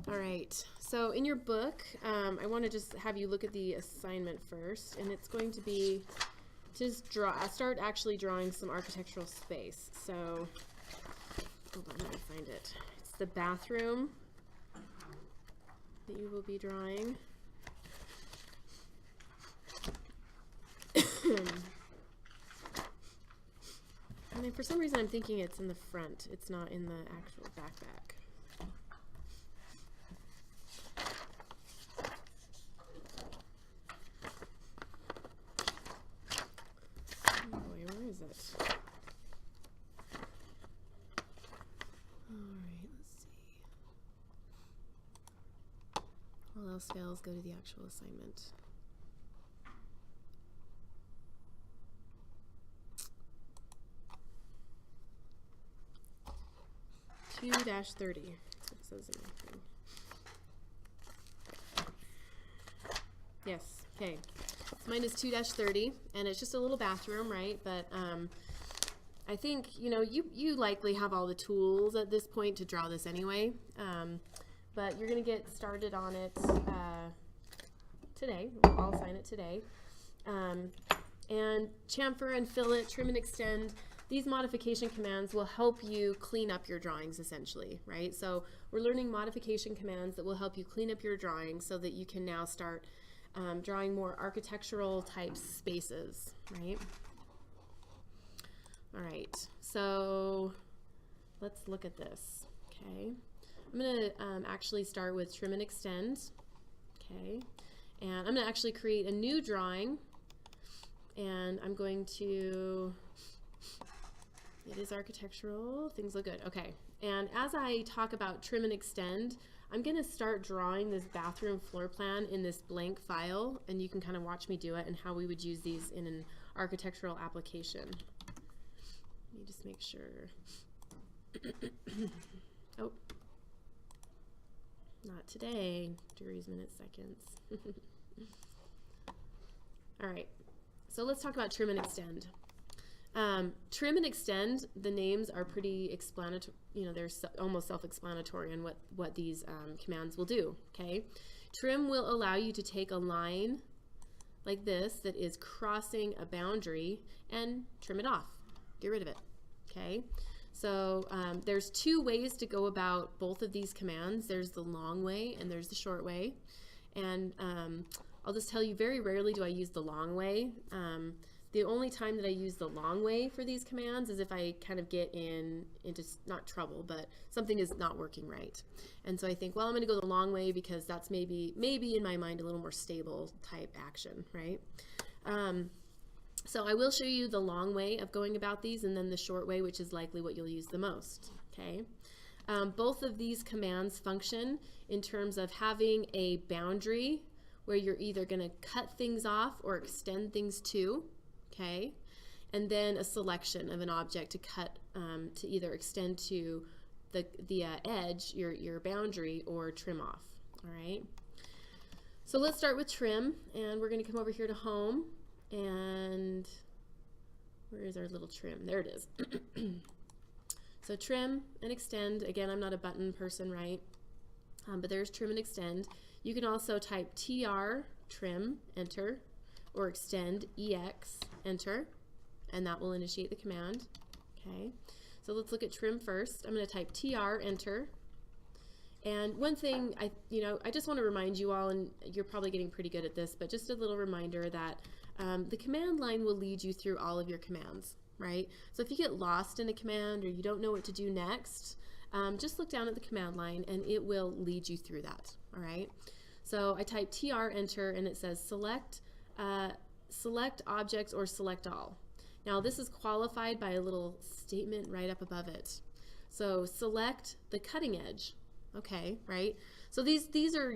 All right, so in your book, I want to just have you look at the assignment first, and it's going to be to just start actually drawing some architectural space. So, hold on, let me find it. It's the bathroom that you will be drawing. And then for some reason I'm thinking it's in the front. It's not in the actual backpack. Oh boy, where is it? Alright, let's see. All else fails, go to the actual assignment. 2-30. That's what it says in my thing. Yes, okay. So mine is 2-30, and it's just a little bathroom, right? But I think, you likely have all the tools at this point to draw this anyway. But you're going to get started on it today. I'll assign it today. And chamfer and fillet, trim and extend. These modification commands will help you clean up your drawings essentially, right? So we're learning modification commands that will help you clean up your drawings so that you can now start drawing more architectural type spaces, right? All right, so let's look at this, okay? I'm gonna actually start with trim and extend, okay? And I'm gonna actually create a new drawing, and I'm going to, it is architectural, things look good, okay. And as I talk about trim and extend, I'm gonna start drawing this bathroom floor plan in this blank file, and you can kind of watch me do it and how we would use these in an architectural application. Let me just make sure. Oh, not today, degrees, minutes, seconds. All right, so let's talk about trim and extend. Trim and extend, the names are pretty explanatory, they're almost self-explanatory on what these commands will do, okay? Trim will allow you to take a line like this that is crossing a boundary and trim it off, get rid of it, okay? So there's two ways to go about both of these commands. There's the long way and there's the short way. And I'll just tell you, very rarely do I use the long way. The only time that I use the long way for these commands is if I kind of get into not trouble, but something is not working right. And so I think, well, I'm going to go the long way because that's maybe in my mind a little more stable type action, right? So I will show you the long way of going about these, and then the short way, which is likely what you'll use the most, okay? Both of these commands function in terms of having a boundary where you're either going to cut things off or extend things to, okay? And then a selection of an object to cut, to either extend to the edge, your boundary, or trim off, all right? So let's start with trim, and we're going to come over here to home, and where is our little trim? There it is. So trim and extend, again, I'm not a button person, right? But there's trim and extend. You can also type TR, trim, enter, or extend, EX, enter, and that will initiate the command, okay? So let's look at trim first. I'm going to type TR, enter. And one thing, I just want to remind you all, and you're probably getting pretty good at this, but just a little reminder that the command line will lead you through all of your commands, right? So if you get lost in a command or you don't know what to do next, just look down at the command line and it will lead you through that, all right? So I type TR, enter, and it says select objects or select all. Now this is qualified by a little statement right up above it. So select the cutting edge. Okay, right? So these are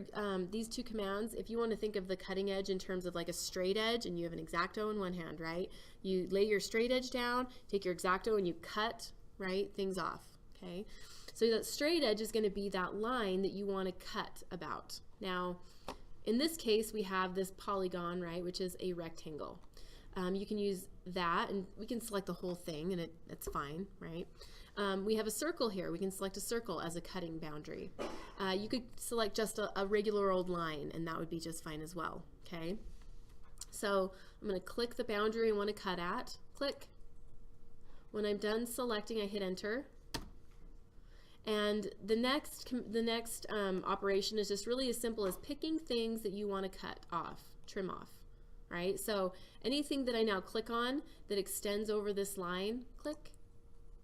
these two commands. If you want to think of the cutting edge in terms of like a straight edge, and you have an X-Acto in one hand, right? You lay your straight edge down, take your X-Acto, and you cut, right, things off, okay? So that straight edge is going to be that line that you want to cut about. Now, in this case, we have this polygon, right, which is a rectangle. You can use that, and we can select the whole thing, and it's fine, right? We have a circle here. We can select a circle as a cutting boundary. You could select just a regular old line, and that would be just fine as well. Okay. So I'm going to click the boundary I want to cut at. Click. When I'm done selecting, I hit enter. And the next operation is just really as simple as picking things that you want to cut off, trim off, right? So anything that I now click on that extends over this line, click,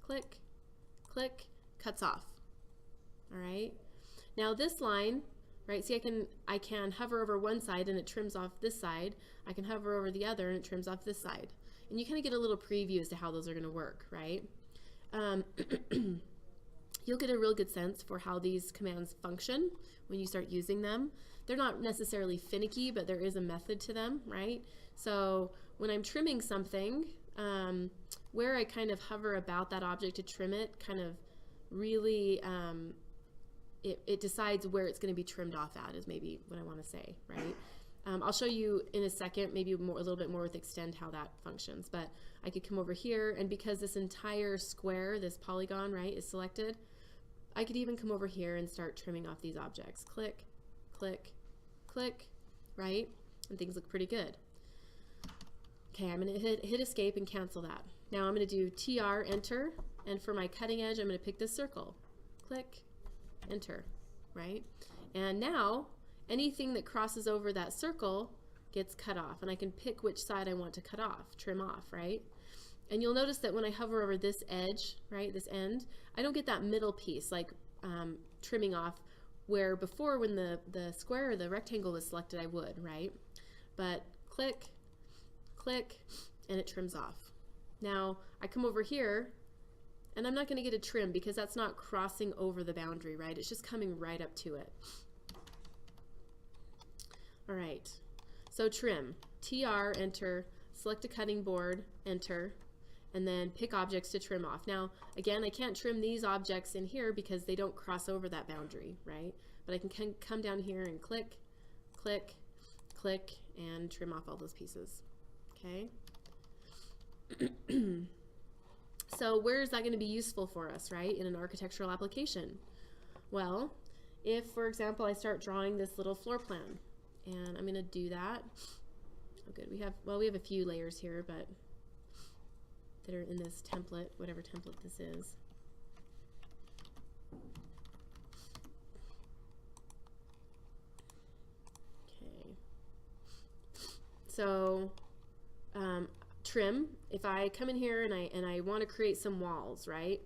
click, click, cuts off. All right. Now this line, right? See, I can hover over one side and it trims off this side. I can hover over the other and it trims off this side. And you kind of get a little preview as to how those are going to work, right? You'll get a real good sense for how these commands function when you start using them. They're not necessarily finicky, but there is a method to them, right? So when I'm trimming something, where I kind of hover about that object to trim it, kind of really, it decides where it's going to be trimmed off at is maybe what I want to say, right? I'll show you in a second, maybe a little bit more with extend how that functions, but I could come over here, and because this entire square, this polygon, right, is selected, I could even come over here and start trimming off these objects. Click, click, click, right? And things look pretty good. Okay, I'm going to hit escape and cancel that. Now I'm going to do TR, enter, and for my cutting edge, I'm going to pick this circle. Click, enter, right? And now anything that crosses over that circle gets cut off, and I can pick which side I want to cut off, trim off, right? And you'll notice that when I hover over this edge, right, this end, I don't get that middle piece, like trimming off, where before when the square or the rectangle was selected, I would, right? But click, click, and it trims off. Now I come over here, and I'm not going to get a trim because that's not crossing over the boundary, right? It's just coming right up to it. All right, so trim, TR, enter, select a cutting board, enter, and then pick objects to trim off. Now, again, I can't trim these objects in here because they don't cross over that boundary, right? But I can come down here and click, click, click, and trim off all those pieces, okay? So where is that going to be useful for us, right, in an architectural application? Well, if, for example, I start drawing this little floor plan, and I'm going to do that. Oh, good. We have a few layers here, but that are in this template, whatever template this is. Okay. So trim. If I come in here and I want to create some walls, right?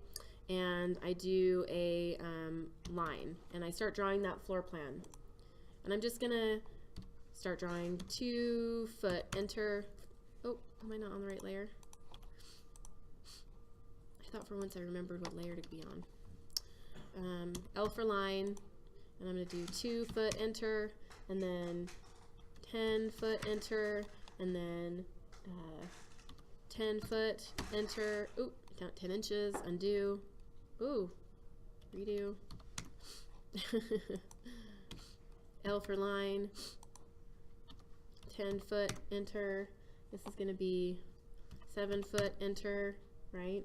And I do a line, and I start drawing that floor plan, and I'm just gonna start drawing 2 foot, enter. Oh, am I not on the right layer? I thought for once I remembered what layer to be on. L for line, and I'm going to do 2 foot, enter, and then 10 foot, enter, and then 10 foot, enter. Ooh, 10 inches, undo. Ooh, redo. L for line. 10 foot, enter. This is going to be 7 foot, enter, right?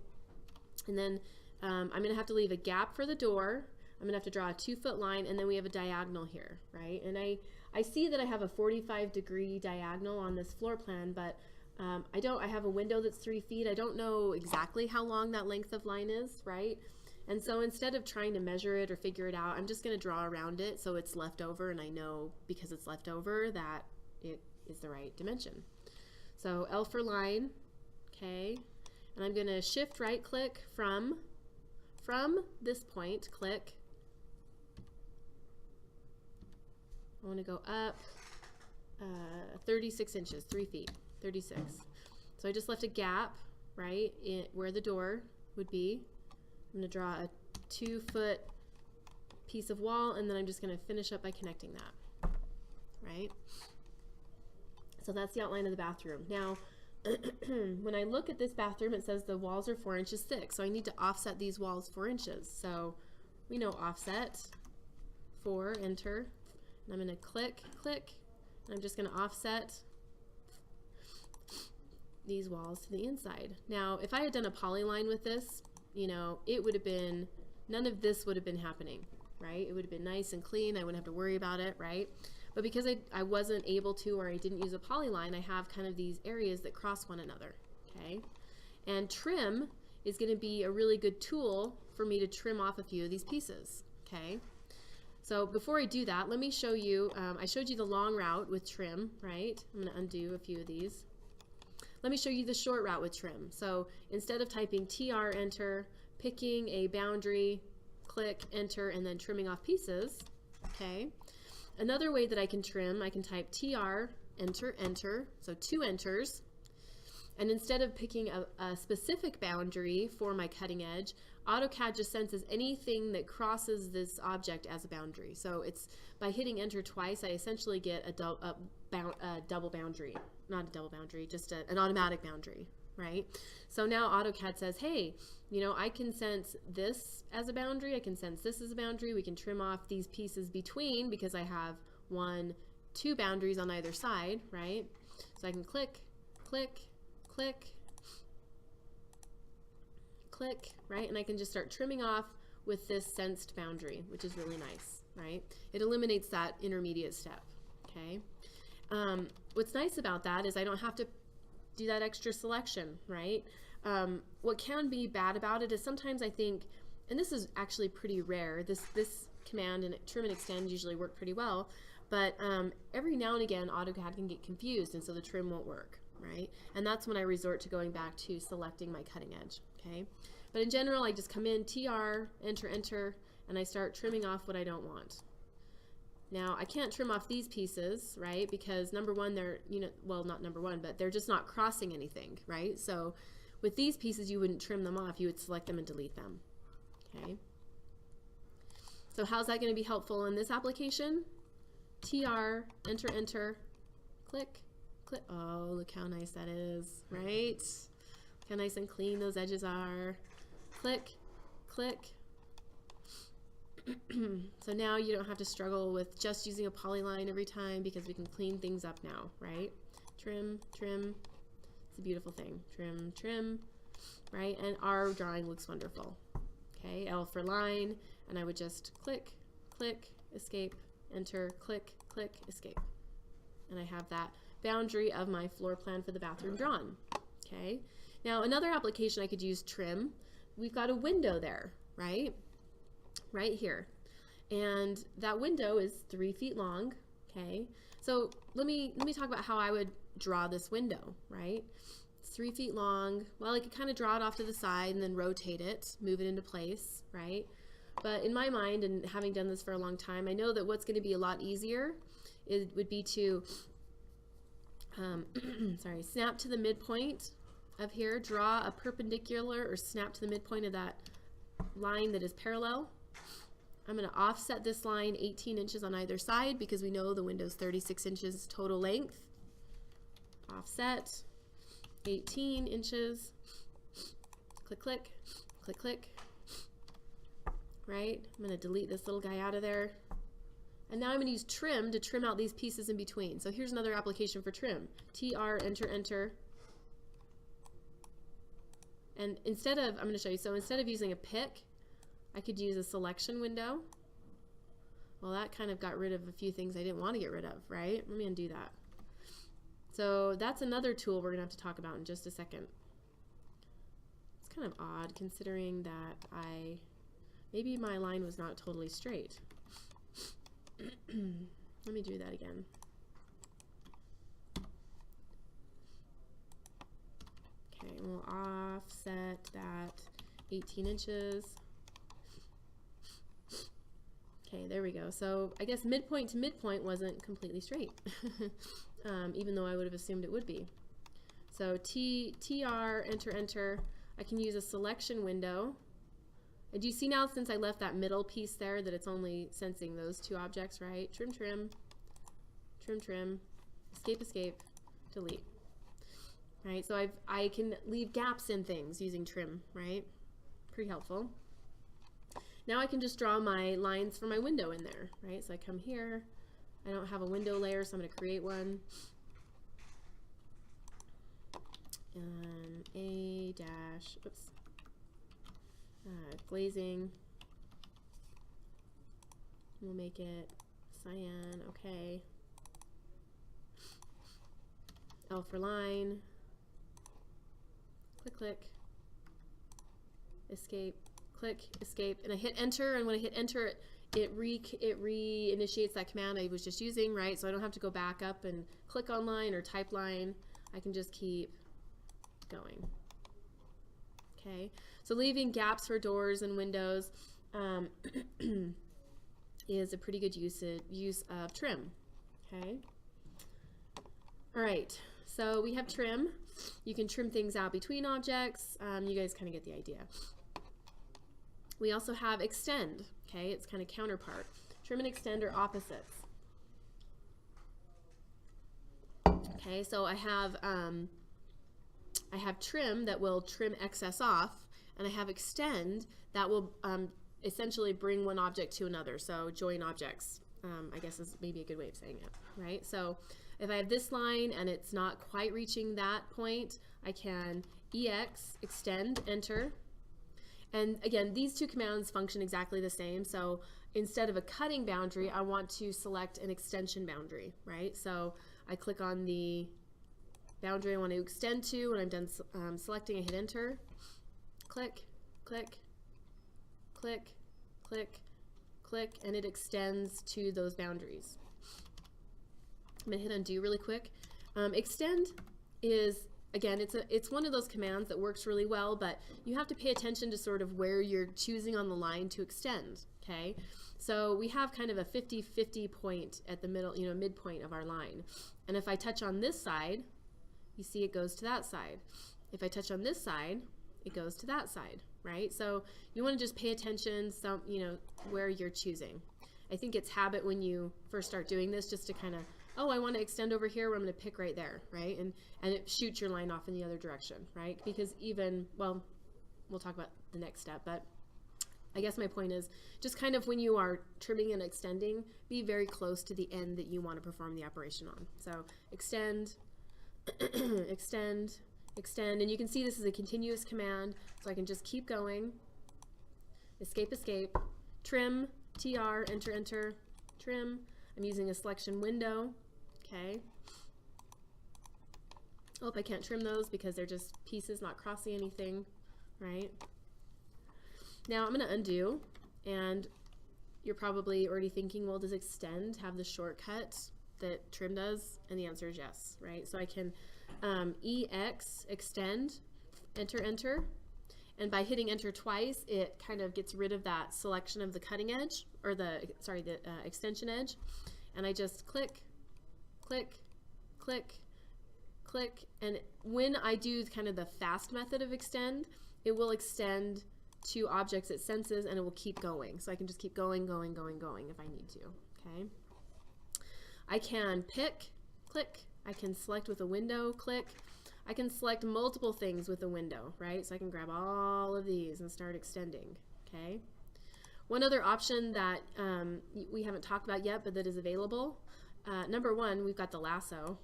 And then I'm going to have to leave a gap for the door. I'm going to have to draw a 2 foot line, and then we have a diagonal here, right? And I see that I have a 45-degree diagonal on this floor plan, but I have a window that's 3 feet. I don't know exactly how long that length of line is, right? And so instead of trying to measure it or figure it out, I'm just going to draw around it so it's left over, and I know because it's left over that it is the right dimension. So L for line, okay, and I'm going to shift right click from this point, click. I want to go up 36 inches, 3 feet, 36. So I just left a gap, right, where the door would be. I'm going to draw a 2 foot piece of wall, and then I'm just going to finish up by connecting that, right? So that's the outline of the bathroom. Now, when I look at this bathroom, it says the walls are 4 inches thick, so I need to offset these walls 4 inches. So we know offset, 4, enter, and I'm going to click, click, and I'm just going to offset these walls to the inside. Now, if I had done a polyline with this, you know, it would have been, none of this would have been happening, right? It would have been nice and clean. I wouldn't have to worry about it, right? But because I wasn't able to, or I didn't use a polyline, I have kind of these areas that cross one another, okay? And trim is going to be a really good tool for me to trim off a few of these pieces, okay? So before I do that, let me show you, I showed you the long route with trim, right? I'm going to undo a few of these. Let me show you the short route with trim. So instead of typing TR, enter, picking a boundary, click, enter, and then trimming off pieces, okay? Another way that I can trim, I can type TR, enter, enter, so 2 enters. And instead of picking a specific boundary for my cutting edge, AutoCAD just senses anything that crosses this object as a boundary. So it's by hitting enter twice, I essentially get a double boundary, not a double boundary, just an automatic boundary, right? So now AutoCAD says, hey, you know, I can sense this as a boundary, I can sense this as a boundary, we can trim off these pieces between because I have 1, 2 boundaries on either side, right? So I can click, click, click, click, right? And I can just start trimming off with this sensed boundary, which is really nice, right? It eliminates that intermediate step, okay? What's nice about that is I don't have to do that extra selection, right? What can be bad about it is sometimes I think, and this is actually pretty rare, this command and trim and extend usually work pretty well, but every now and again AutoCAD can get confused and so the trim won't work, right? And that's when I resort to going back to selecting my cutting edge, okay? But in general, I just come in, TR, enter, enter, and I start trimming off what I don't want. Now, I can't trim off these pieces, right? Because number one, they're, you know, well, not number one, but they're just not crossing anything, right? So with these pieces, you wouldn't trim them off. You would select them and delete them, okay? So how's that going to be helpful in this application? TR, enter, enter, click, click. Oh, look how nice that is, right? Look how nice and clean those edges are. Click, click. So now you don't have to struggle with just using a polyline every time because we can clean things up now, right? Trim, trim. It's a beautiful thing. Trim, trim, right? And our drawing looks wonderful. Okay, L for line, and I would just click, click, escape, enter, click, click, escape. And I have that boundary of my floor plan for the bathroom drawn. Okay, now another application I could use trim. We've got a window there, right? Right here. And that window is 3 feet long, okay? So let me talk about how I would draw this window, right? It's 3 feet long. Well, I could kind of draw it off to the side and then rotate it, move it into place, right? But in my mind, and having done this for a long time, I know that what's going to be a lot easier would be to snap to the midpoint of here, draw a perpendicular or snap to the midpoint of that line that is parallel. I'm going to offset this line 18 inches on either side because we know the window's 36 inches total length. Offset 18 inches. Click, click, click, click. Right? I'm going to delete this little guy out of there. And now I'm going to use trim to trim out these pieces in between. So here's another application for trim. TR, enter, enter. And instead of, I'm going to show you, so instead of using a pick, I could use a selection window. Well, that kind of got rid of a few things I didn't want to get rid of, right? Let me undo that. So that's another tool we're going to have to talk about in just a second. It's kind of odd considering that maybe my line was not totally straight. Let me do that again. Okay, we'll offset that 18 inches. Okay, there we go. So I guess midpoint to midpoint wasn't completely straight, even though I would have assumed it would be. So TR, enter, enter. I can use a selection window. And do you see now, since I left that middle piece there, that it's only sensing those 2 objects, right? Trim, trim, trim, trim, escape, escape, delete. Right, so I can leave gaps in things using trim, right? Pretty helpful. Now I can just draw my lines for my window in there, right? So I come here, I don't have a window layer, so I'm going to create one. And oops. Glazing. We'll make it cyan, okay. L for line. Click, click. Escape, click, escape. And I hit enter, and when I hit enter, it reinitiates that command I was just using, right? So I don't have to go back up and click on line or type line. I can just keep going. Okay, so leaving gaps for doors and windows is a pretty good use of trim. Okay. All right, so we have trim. You can trim things out between objects. You guys kind of get the idea. We also have extend. Okay, it's kind of counterpart. Trim and extend are opposites. Okay, so I have trim that will trim excess off, and I have extend that will essentially bring one object to another. So join objects, I guess is maybe a good way of saying it, right? So if I have this line and it's not quite reaching that point, I can EX, extend, enter. And again, these two commands function exactly the same. So instead of a cutting boundary, I want to select an extension boundary, right? So I click on the boundary I want to extend to. When I'm done selecting, I hit enter. Click, click, click, click, click, and it extends to those boundaries. I'm gonna hit undo really quick. Extend is, again, it's one of those commands that works really well, but you have to pay attention to sort of where you're choosing on the line to extend, okay? So we have kind of a 50-50 point at the middle, you know, midpoint of our line. And if I touch on this side, you see it goes to that side. If I touch on this side, it goes to that side, right? So you want to just pay attention, you know, where you're choosing. I think it's habit when you first start doing this just to kind of, oh, I want to extend over here, where I'm going to pick right there, right? And it shoots your line off in the other direction, right? Because even, well, we'll talk about the next step, but I guess my point is just kind of when you are trimming and extending, be very close to the end that you want to perform the operation on. So extend, extend, extend, and you can see this is a continuous command, so I can just keep going. Escape, escape, trim, TR, enter, enter, trim. I'm using a selection window, okay. Oh, I can't trim those because they're just pieces not crossing anything, right? Now I'm going to undo, and you're probably already thinking, well, does extend have the shortcut that trim does? And the answer is yes, right? So I can EX, extend, enter, enter. And by hitting enter twice, it kind of gets rid of that selection of the cutting edge, or the extension edge. And I just click, click, click, click. And when I do kind of the fast method of extend, it will extend to objects it senses, and it will keep going. So I can just keep going, going, going, going if I need to, okay? I can pick, click. I can select with a window, click. I can select multiple things with a window, right? So I can grab all of these and start extending, okay? One other option that we haven't talked about yet, but that is available. Number one, we've got the lasso.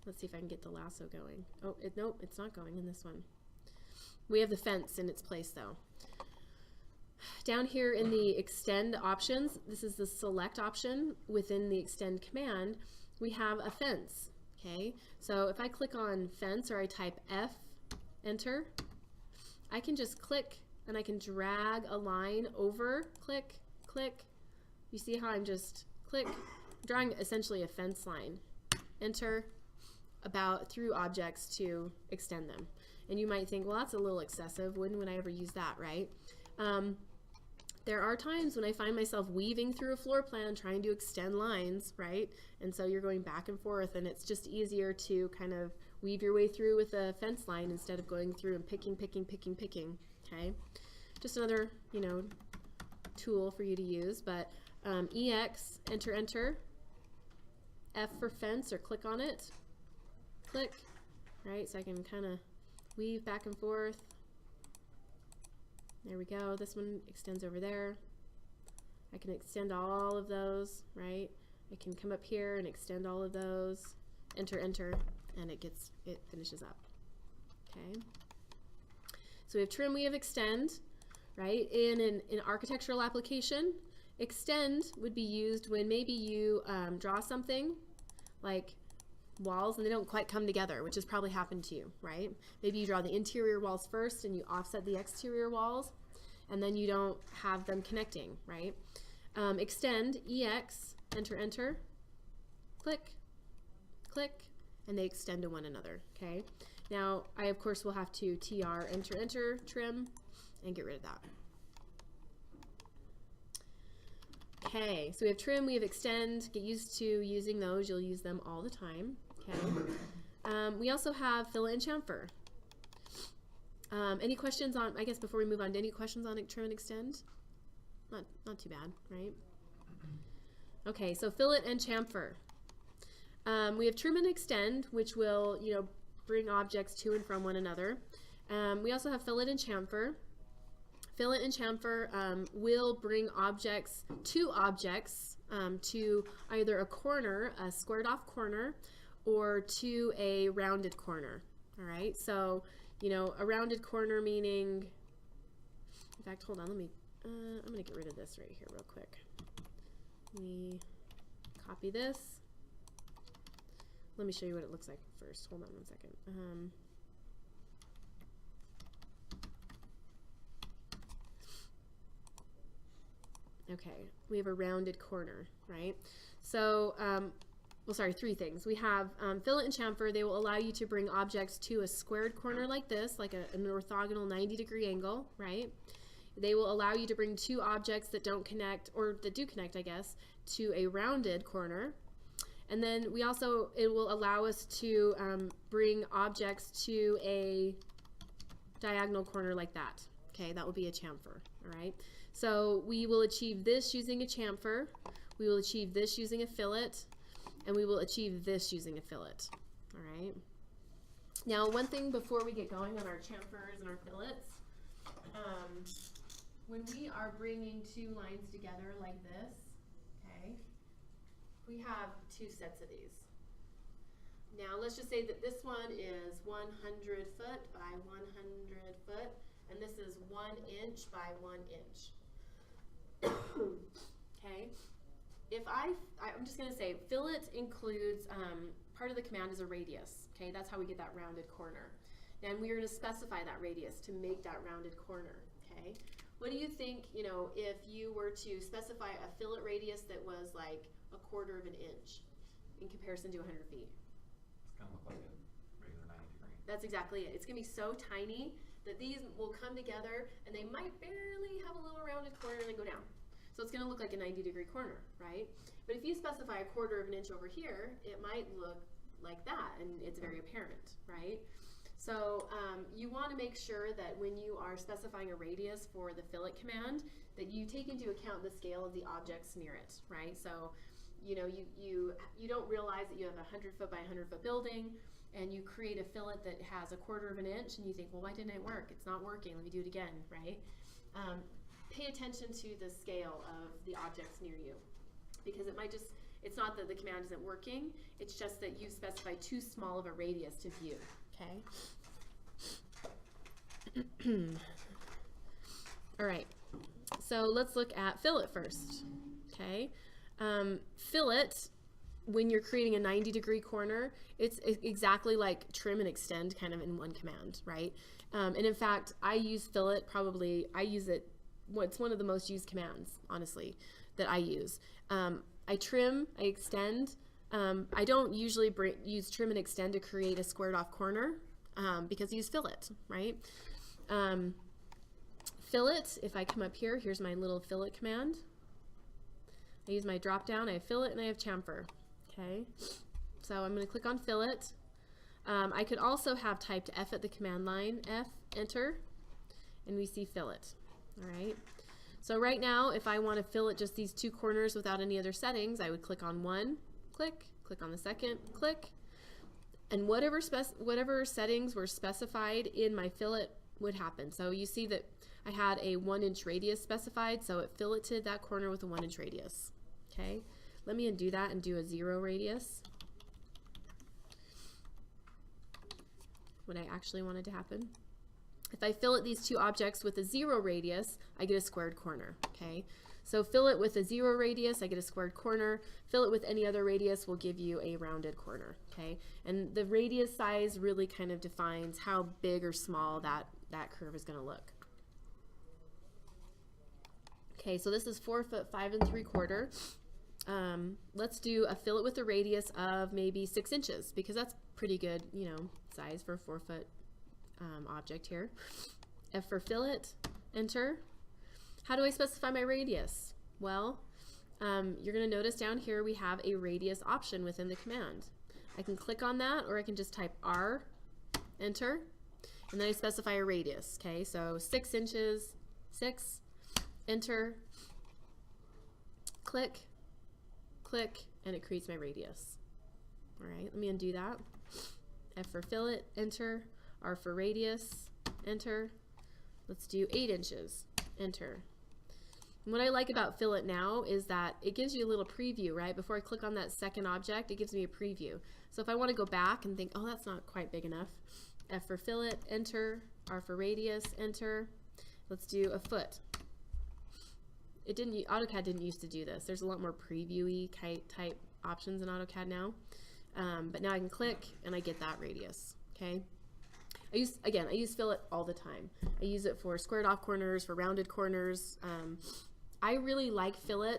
Let's see if I can get the lasso going. Oh, nope, it's not going in this one. We have the fence in its place though. Down here in the extend options, this is the select option within the extend command, we have a fence. Okay, so if I click on fence, or I type F, enter, I can just click and I can drag a line over, click, click. You see how I'm just click, drawing essentially a fence line, enter, about through objects to extend them. And you might think, well, that's a little excessive. When would I ever use that, right? There are times when I find myself weaving through a floor plan trying to extend lines, right? And so you're going back and forth, and it's just easier to kind of weave your way through with a fence line instead of going through and picking, picking, picking, picking, okay? Just another, you know, tool for you to use, but EX, enter, enter, F for fence, or click on it, click, right? So I can kind of weave back and forth. There we go. This one extends over there. I can extend all of those, right? I can come up here and extend all of those. Enter, enter, and it finishes up. Okay. So we have trim, we have extend, right? In an architectural application, extend would be used when maybe you draw something like walls and they don't quite come together, which has probably happened to you, right? Maybe you draw the interior walls first and you offset the exterior walls, and then you don't have them connecting, right? Extend, EX, enter, enter, click, click, and they extend to one another, okay? Now, I, of course, will have to TR, enter, enter, trim, and get rid of that. Okay, so we have trim, we have extend. Get used to using those. You'll use them all the time, okay? We also have fillet and chamfer. Any questions on, I guess before we move on, any questions on trim and extend? Not too bad, right? Okay, so fillet and chamfer. We have trim and extend, which will, you know, bring objects to and from one another. We also have fillet and chamfer. Fillet and chamfer will bring objects to either a corner, a squared off corner, or to a rounded corner. All right, so, you know, a rounded corner meaning, in fact, hold on, let me, I'm gonna get rid of this right here real quick. Let me copy this. Let me show you what it looks like first. Hold on one second. Okay, we have a rounded corner, right? So, well, sorry, three things. We have fillet and chamfer. They will allow you to bring objects to a squared corner like this, like an orthogonal 90-degree angle, right? They will allow you to bring two objects that don't connect, or that do connect, I guess, to a rounded corner. And then we also, it will allow us to bring objects to a diagonal corner like that. Okay, that will be a chamfer, all right? So we will achieve this using a chamfer, we will achieve this using a fillet, and we will achieve this using a fillet, all right? Now, one thing before we get going on our chamfers and our fillets, when we are bringing two lines together like this, okay, we have two sets of these. Now, let's just say that this one is 100 foot by 100 foot, and this is 1 inch by 1 inch. Okay, if I'm just going to say fillet includes, part of the command is a radius. Okay, that's how we get that rounded corner. And we are going to specify that radius to make that rounded corner. Okay, what do you think, you know, if you were to specify a fillet radius that was like 1/4 of an inch in comparison to 100 feet? It's going to look like a regular 90-degree. That's exactly it. It's going to be so tiny that these will come together and they might barely have a little rounded corner and then go down. So it's going to look like a 90-degree corner, right? But if you specify 1/4 of an inch over here, it might look like that, and it's very apparent, right? So you want to make sure that when you are specifying a radius for the fillet command, that you take into account the scale of the objects near it, right? So, you know, you don't realize that you have a 100 foot by 100 foot building, and you create a fillet that has 1/4 of an inch, and you think, well, why didn't it work? It's not working. Let me do it again, right? Pay attention to the scale of the objects near you, because it might just, it's not that the command isn't working, it's just that you specify too small of a radius to view, okay? All right, so let's look at fillet first, okay? Fillet, when you're creating a 90-degree corner, it's exactly like trim and extend kind of in one command, right? And in fact, I use fillet probably, I use it, it's one of the most used commands, honestly, that I use. I trim, I extend. I don't usually use trim and extend to create a squared off corner because I use fillet, right? Fillet, if I come up here, here's my little fillet command. I use my drop down, I have fillet and I have chamfer, okay? So I'm going to click on fillet. I could also have typed F at the command line, F, enter, and we see fillet. All right, so right now, if I want to fillet just these two corners without any other settings, I would click on one, click on the second, click, and whatever settings were specified in my fillet would happen. So you see that I had a 1 inch radius specified, so it filleted that corner with a 1 inch radius. Okay, let me undo that and do a 0 radius. What I actually wanted to happen. If I fillet these two objects with a 0 radius, I get a squared corner, okay? So fillet with a 0 radius, I get a squared corner. Fillet with any other radius will give you a rounded corner, okay? And the radius size really kind of defines how big or small that curve is gonna look. Okay, so this is 4 foot 5 3/4. Let's do a fillet with a radius of maybe 6 inches because that's pretty good, you know, size for a 4 foot object here. F for fillet, enter. How do I specify my radius? Well, you're going to notice down here we have a radius option within the command. I can click on that, or I can just type R, enter, and then I specify a radius. Okay, so 6 inches, 6, enter, click, click, and it creates my radius. All right, let me undo that. F for fillet, enter. R for radius, enter. Let's do 8 inches, enter. And what I like about fillet now is that it gives you a little preview, right? Before I click on that second object, it gives me a preview. So if I want to go back and think, oh, that's not quite big enough, F for fillet, enter. R for radius, enter. Let's do a foot. AutoCAD didn't used to do this. There's a lot more previewy type options in AutoCAD now. But now I can click and I get that radius, okay? I use fillet all the time. I use it for squared off corners, for rounded corners. I really like fillet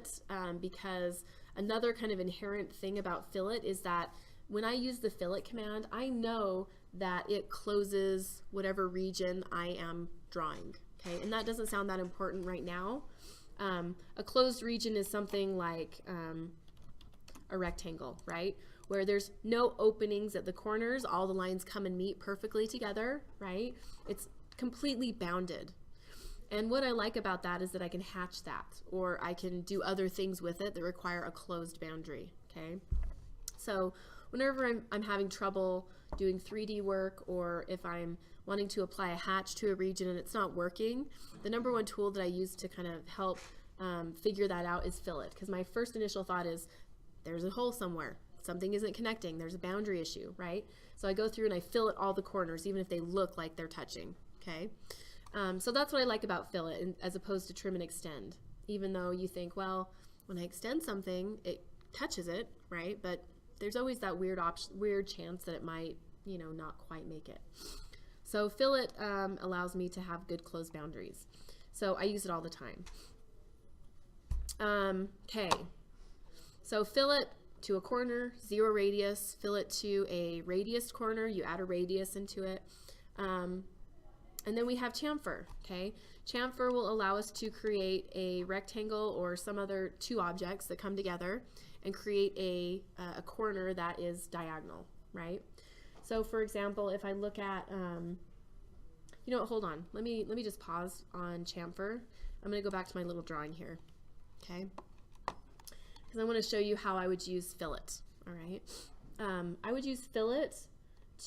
because another kind of inherent thing about fillet is that when I use the fillet command, I know that it closes whatever region I am drawing, okay? And that doesn't sound that important right now. A closed region is something like a rectangle, right? Where there's no openings at the corners, all the lines come and meet perfectly together, right? It's completely bounded. And what I like about that is that I can hatch that, or I can do other things with it that require a closed boundary, okay? So whenever I'm having trouble doing 3D work, or if I'm wanting to apply a hatch to a region and it's not working, the number one tool that I use to kind of help figure that out is fillet, because my first initial thought is there's a hole somewhere. Something isn't connecting. There's a boundary issue, right? So I go through and I fillet all the corners, even if they look like they're touching, okay? So that's what I like about fillet as opposed to trim and extend. Even though you think, well, when I extend something, it touches it, right? But there's always that weird chance that it might, you know, not quite make it. So fillet allows me to have good closed boundaries. So I use it all the time. Okay, so fillet to a corner, 0 radius, fillet to a radius corner, you add a radius into it. And then we have chamfer, okay? Chamfer will allow us to create a rectangle or some other two objects that come together and create a corner that is diagonal, right? So for example, if I look at, you know what, hold on. Let me just pause on chamfer. I'm gonna go back to my little drawing here, okay? Because I want to show you how I would use fillet, all right? I would use fillet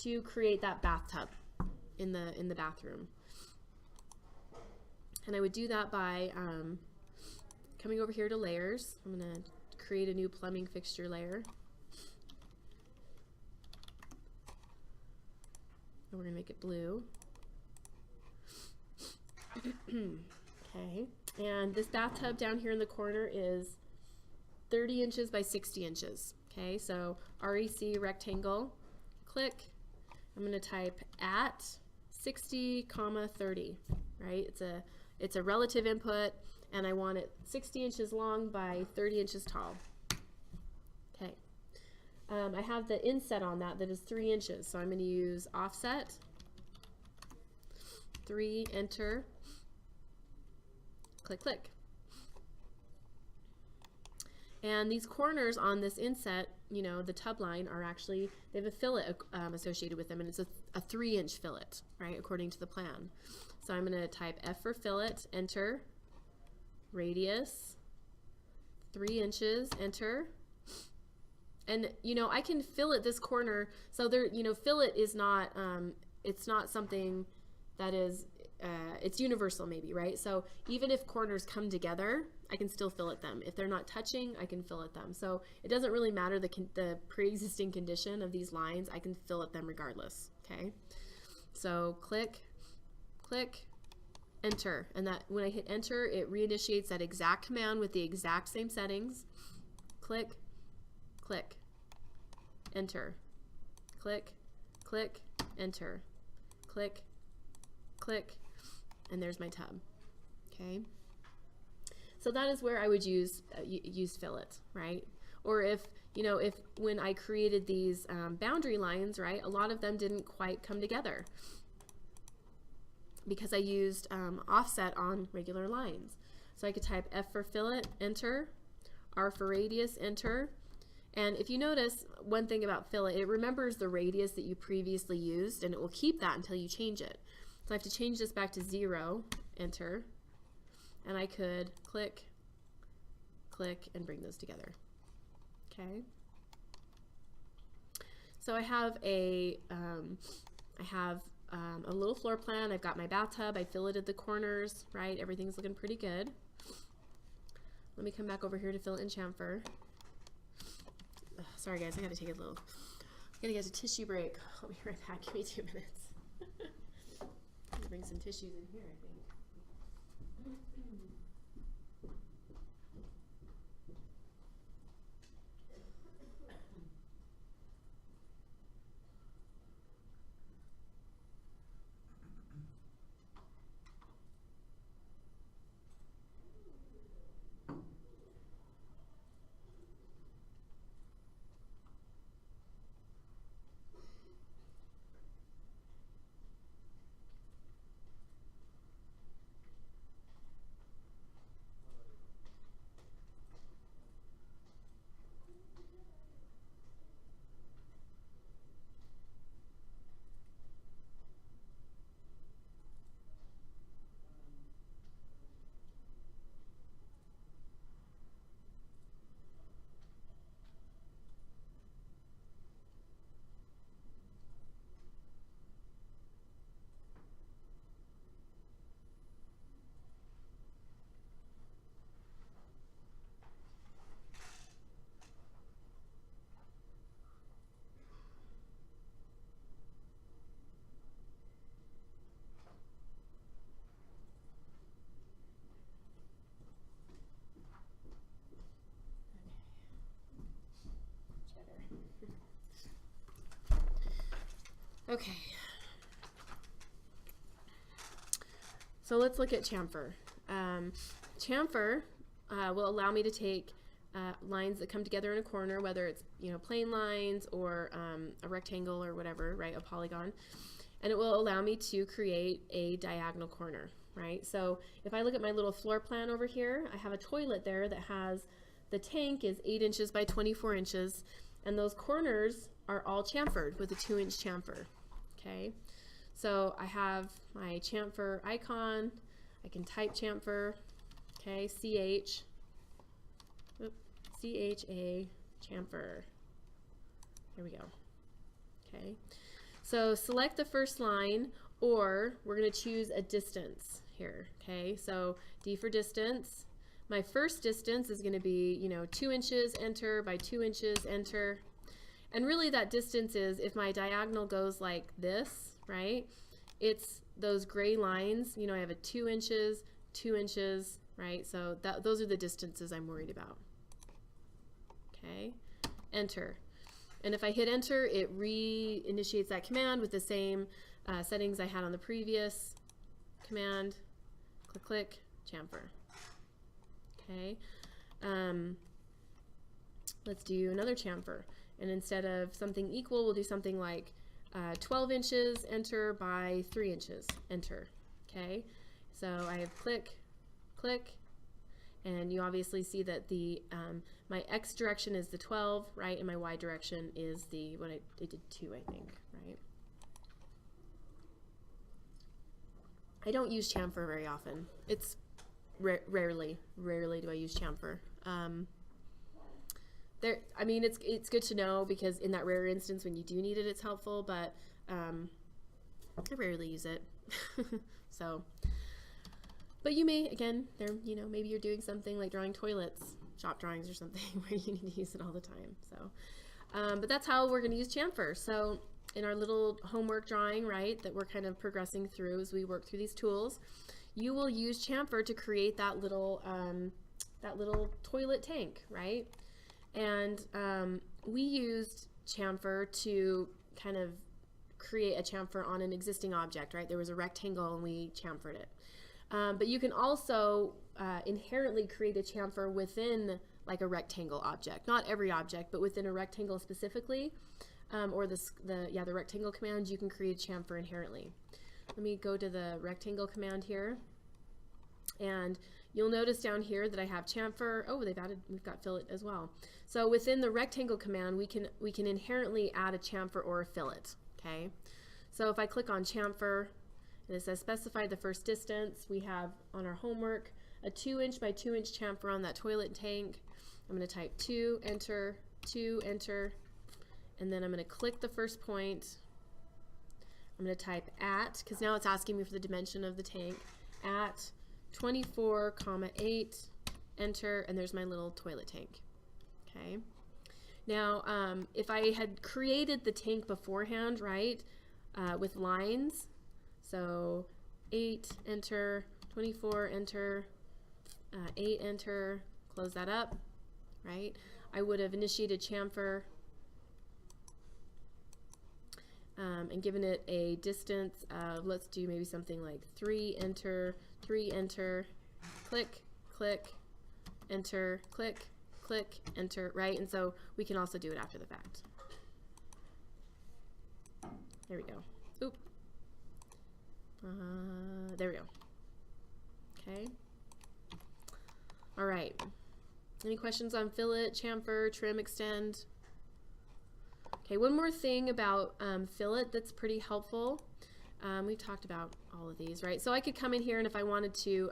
to create that bathtub in the bathroom. And I would do that by coming over here to layers. I'm going to create a new plumbing fixture layer. And we're going to make it blue. Okay, and this bathtub down here in the corner is 30 inches by 60 inches. Okay, so REC rectangle, click. I'm going to type at 60, 30, right? It's a relative input, and I want it 60 inches long by 30 inches tall. Okay, I have the inset on that is 3 inches, so I'm going to use offset, 3, enter, click, click. And these corners on this inset, you know, the tub line are actually, they have a fillet associated with them, and it's a 3-inch fillet, right, according to the plan. So I'm going to type F for fillet, enter, radius, 3 inches, enter. And, you know, I can fillet this corner, so there, you know, fillet is not, it's not something that is, it's universal maybe, right? So even if corners come together, I can still fillet them. If they're not touching, I can fillet them. So it doesn't really matter the pre-existing condition of these lines, I can fillet them regardless, okay? So click, click, enter. And that when I hit enter, it reinitiates that exact command with the exact same settings. Click, click, enter, click, click, enter, click, click, and there's my tub. Okay. So that is where I would use fillet, right? Or if, you know, if when I created these boundary lines, right, a lot of them didn't quite come together because I used offset on regular lines. So I could type F for fillet, enter, R for radius, enter. And if you notice one thing about fillet, it remembers the radius that you previously used, and it will keep that until you change it. So I have to change this back to 0, enter, and I could click, click, and bring those together. Okay. So I have a little floor plan. I've got my bathtub. I filleted the corners, right? Everything's looking pretty good. Let me come back over here to fillet and chamfer. Ugh, sorry guys, I gotta take a little, I gotta get a tissue break. I'll be right back. Give me 2 minutes. I'm gonna bring some tissues in here, I think. Okay, so let's look at chamfer. Chamfer will allow me to take lines that come together in a corner, whether it's, you know, plain lines or a rectangle or whatever, right, a polygon, and it will allow me to create a diagonal corner, right? So if I look at my little floor plan over here, I have a toilet there that has, the tank is 8 inches by 24 inches, and those corners are all chamfered with a 2-inch chamfer. Okay, so I have my chamfer icon. I can type chamfer. Okay, C-H-A chamfer. There we go. Okay, so select the first line, or we're going to choose a distance here. Okay, so D for distance. My first distance is going to be, you know, 2 inches, enter, by 2 inches, enter. And really that distance is, if my diagonal goes like this, right, it's those gray lines, you know, I have a 2 inches, 2 inches, right? So those are the distances I'm worried about. Okay, enter. And if I hit enter, it reinitiates that command with the same settings I had on the previous command. Click, click, chamfer. Okay, let's do another chamfer. And instead of something equal, we'll do something like 12 inches, enter, by 3 inches, enter. Okay, so I have click, click, and you obviously see that the my X direction is the 12, right, and my Y direction is the, what I did 2, I think, right? I don't use chamfer very often. It's rarely do I use chamfer. I mean, it's good to know, because in that rare instance when you do need it, it's helpful, but I rarely use it. So, but you may, again, you know, maybe you're doing something like drawing toilets, shop drawings or something, where you need to use it all the time. So, but that's how we're going to use chamfer. So in our little homework drawing, right, that we're kind of progressing through as we work through these tools, you will use chamfer to create that little toilet tank, right? And we used chamfer to kind of create a chamfer on an existing object, right? There was a rectangle and we chamfered it. But you can also inherently create a chamfer within like a rectangle object. Not every object, but within a rectangle specifically, or the rectangle command, you can create a chamfer inherently. Let me go to the rectangle command here. And you'll notice down here that I have chamfer. Oh, we've got fillet as well. So within the rectangle command, we can inherently add a chamfer or a fillet, okay? So if I click on chamfer, and it says specify the first distance, we have on our homework a 2" by 2" chamfer on that toilet tank. I'm going to type 2, enter, 2, enter, and then I'm going to click the first point. I'm going to type at, because now it's asking me for the dimension of the tank, at 24,8, enter, and there's my little toilet tank. Okay. Now, if I had created the tank beforehand, right, with lines, so 8, enter, 24, enter, 8, enter, close that up, right? I would have initiated chamfer and given it a distance of, let's do maybe something like 3, enter, 3, enter, click, click, enter, click, click, enter, right? And so we can also do it after the fact. There we go. Oop. There we go. Okay. All right. Any questions on fillet, chamfer, trim, extend? Okay, one more thing about fillet that's pretty helpful. We've talked about all of these, right? So I could come in here and if I wanted to,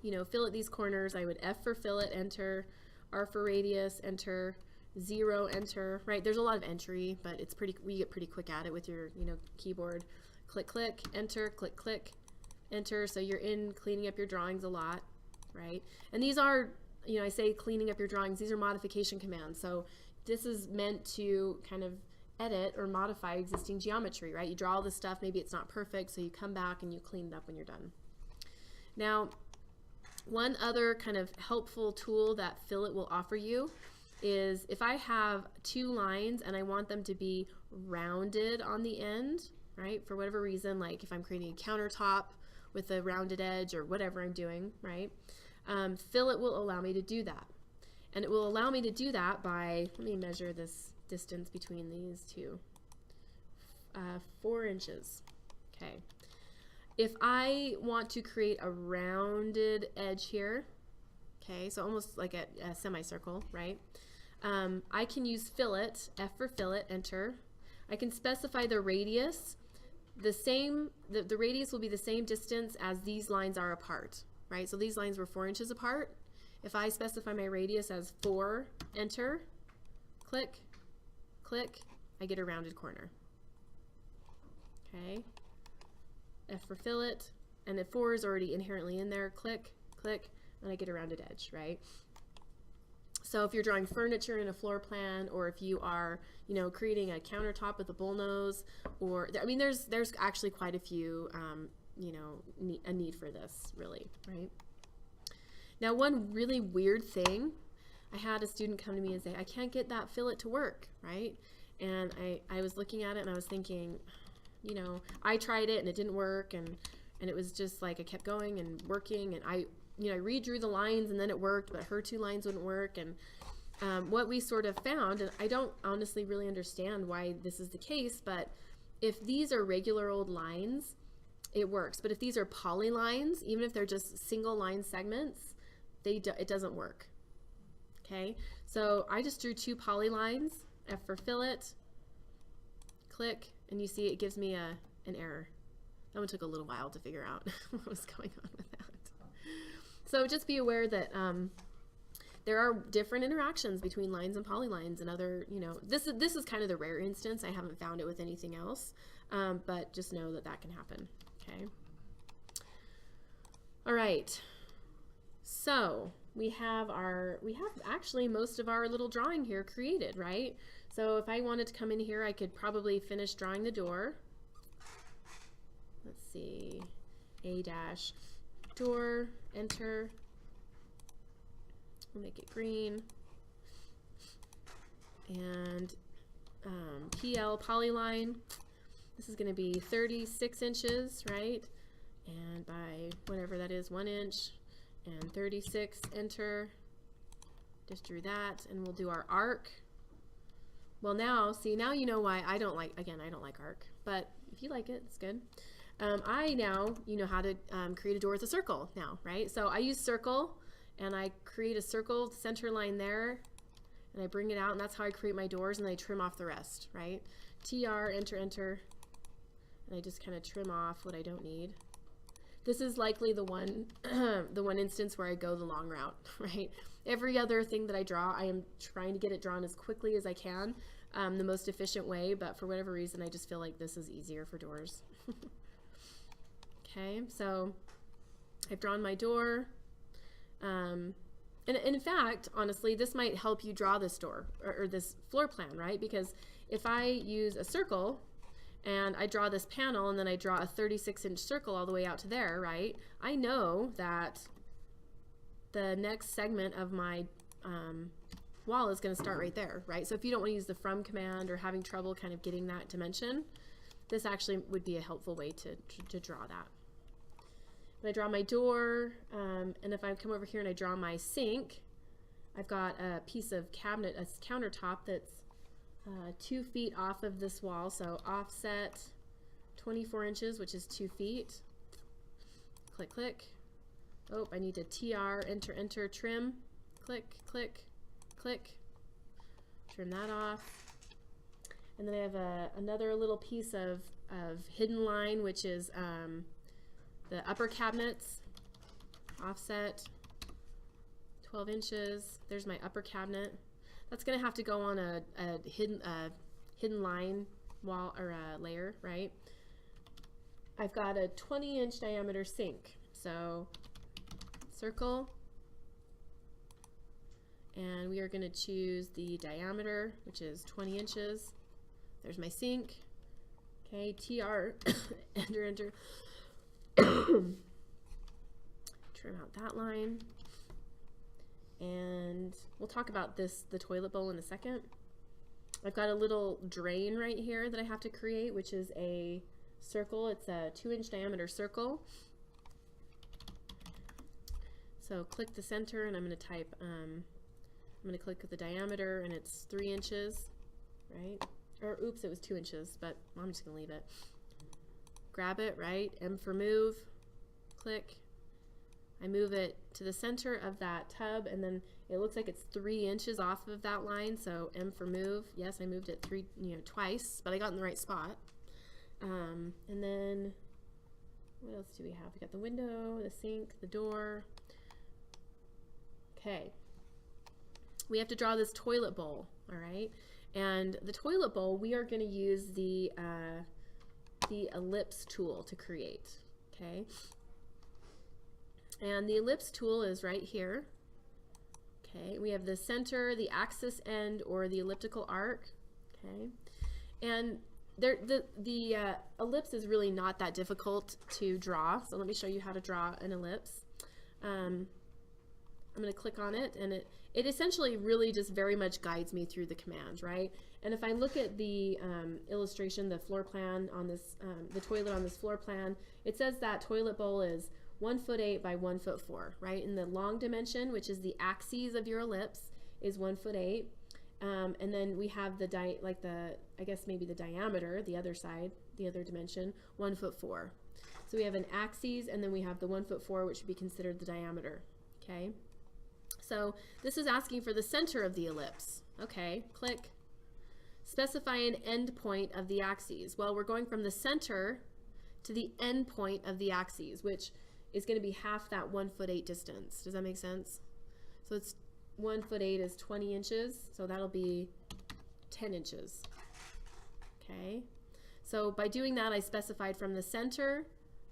fillet these corners, I would F for fillet, enter, R for radius, enter, 0, enter, right? There's a lot of entry, but we get pretty quick at it with your, keyboard. Click, click, enter, click, click, enter. So you're cleaning up your drawings a lot, right? And these are, I say cleaning up your drawings, these are modification commands. So this is meant to kind of edit or modify existing geometry, right? You draw all this stuff, maybe it's not perfect, so you come back and you clean it up when you're done. Now, one other kind of helpful tool that fillet will offer you is if I have 2 lines and I want them to be rounded on the end, right? For whatever reason, like if I'm creating a countertop with a rounded edge or whatever I'm doing, right? Fillet will allow me to do that. And it will allow me to do that by, let me measure this distance between these two, 4 inches. Okay. If I want to create a rounded edge here, okay, so almost like a semicircle, right? I can use fillet, F for fillet, enter. I can specify the radius. The radius will be the same distance as these lines are apart, right? So these lines were 4 inches apart. If I specify my radius as 4, enter, click, click, I get a rounded corner. Okay. F for fillet, and the 4 is already inherently in there, click, click, and I get a rounded edge, right? So if you're drawing furniture in a floor plan, or if you are, creating a countertop with a bullnose, or, there's actually quite a few, a need for this, really, right? Now, one really weird thing, I had a student come to me and say, I can't get that fillet to work, right? And I was looking at it and I was thinking, I tried it and it didn't work, and it was just like I kept going and working, and I redrew the lines and then it worked, but her 2 lines wouldn't work. And what we sort of found, and I don't honestly really understand why this is the case, but if these are regular old lines, it works. But if these are polylines, even if they're just single line segments, it doesn't work. Okay, so I just drew 2 polylines, F for fillet, click, and you see it gives me an error. That one took a little while to figure out what was going on with that. So just be aware that there are different interactions between lines and polylines and other, this is kind of the rare instance. I haven't found it with anything else, but just know that that can happen. Okay. All right. So we have actually most of our little drawing here created, right? So if I wanted to come in here, I could probably finish drawing the door. Let's see, A dash door, enter. We'll make it green. And PL polyline, this is going to be 36 inches, right? And by whatever that is, 1 inch, and 36, enter. Just drew that, and we'll do our arc. Well, now, see, now you know why I don't like arc, but if you like it, it's good. I now, you know how to create a door with a circle now, right? So I use circle, and I create a circle, center line there, and I bring it out, and that's how I create my doors, and I trim off the rest, right? TR, enter, enter, and I just kind of trim off what I don't need. This is likely the one, the one instance where I go the long route, right? Every other thing that I draw, I am trying to get it drawn as quickly as I can, the most efficient way, but for whatever reason, I just feel like this is easier for doors. Okay, so I've drawn my door. And in fact, honestly, this might help you draw this door or this floor plan, right? Because if I use a circle and I draw this panel and then I draw a 36-inch circle all the way out to there, right? I know that the next segment of my wall is going to start right there, right? So if you don't want to use the from command or having trouble kind of getting that dimension, this actually would be a helpful way to draw that. When I draw my door, and if I come over here and I draw my sink, I've got a piece of cabinet, a countertop that's 2 feet off of this wall, so offset 24 inches, which is 2 feet. Click, click. Oh, I need to TR, enter, enter, trim. Click, click, click. Trim that off. And then I have another little piece of hidden line, which is the upper cabinets, offset 12 inches. There's my upper cabinet. That's going to have to go on a hidden line wall or a layer, right? I've got a 20-inch diameter sink. So circle, and we are going to choose the diameter, which is 20 inches. There's my sink. Okay, TR, enter, enter. Trim out that line. And we'll talk about the toilet bowl in a second. I've got a little drain right here that I have to create, which is a circle. It's a 2-inch diameter circle. So click the center, and I'm going to type, I'm going to click the diameter, and it's 3 inches, right? Or oops, it was 2 inches, but I'm just going to leave it. Grab it, right? M for move. Click. I move it to the center of that tub, and then it looks like it's 3 inches off of that line, so M for move. Yes, I moved it twice, but I got in the right spot. And then what else do we have? We got the window, the sink, the door. Okay. We have to draw this toilet bowl, all right? And the toilet bowl, we are going to use the ellipse tool to create, okay? And the ellipse tool is right here. Okay, we have the center, the axis end, or the elliptical arc. Okay, and the ellipse is really not that difficult to draw. So let me show you how to draw an ellipse. I'm going to click on it, and it essentially really just very much guides me through the command, right? And if I look at the illustration, the floor plan on this, the toilet on this floor plan, it says that toilet bowl is 1'8" by 1'4", right? And the long dimension, which is the axes of your ellipse, is 1'8". And then we have I guess maybe the diameter, the other side, the other dimension, 1'4". So we have an axis, and then we have the 1'4", which would be considered the diameter, okay? So this is asking for the center of the ellipse. Okay, click. Specify an end point of the axes. Well, we're going from the center to the end point of the axes, which is going to be half that 1'8" distance. Does that make sense? So it's 1'8" is 20 inches, so that'll be 10 inches. Okay, so by doing that, I specified from the center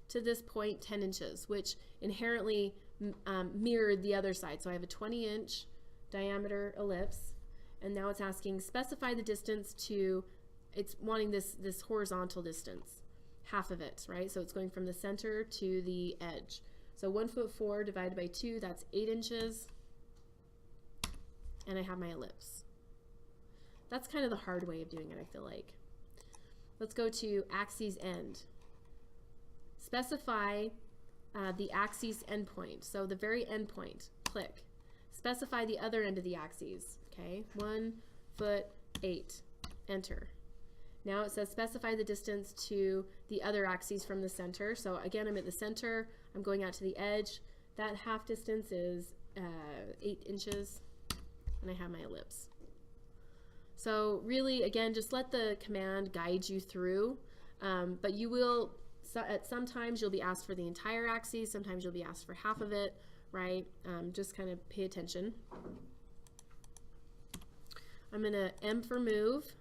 to this point 10 inches, which inherently mirrored the other side. So I have a 20-inch diameter ellipse, and now it's asking specify the distance to, it's wanting this horizontal distance, half of it, right? So it's going from the center to the edge. So 1'4" divided by 2, that's 8 inches, and I have my ellipse. That's kind of the hard way of doing it, I feel like. Let's go to axis end. Specify the axis endpoint. So the very endpoint, click. Specify the other end of the axis. Okay, 1'8", enter. Now it says specify the distance to the other axis from the center. So again, I'm at the center, I'm going out to the edge. That half distance is 8 inches, and I have my ellipse. So really, again, just let the command guide you through, but you will, at sometimes you'll be asked for the entire axis, sometimes you'll be asked for half of it, right? Just kind of pay attention. I'm gonna M for move,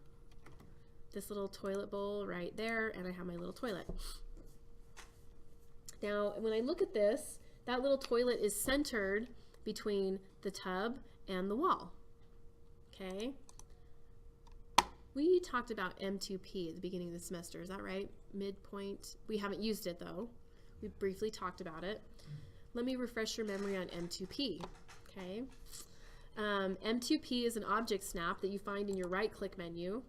this little toilet bowl right there, and I have my little toilet. Now, when I look at this, that little toilet is centered between the tub and the wall, okay? We talked about M2P at the beginning of the semester, is that right? Midpoint. We haven't used it though. We briefly talked about it. Let me refresh your memory on M2P, okay? M2P is an object snap that you find in your right-click menu,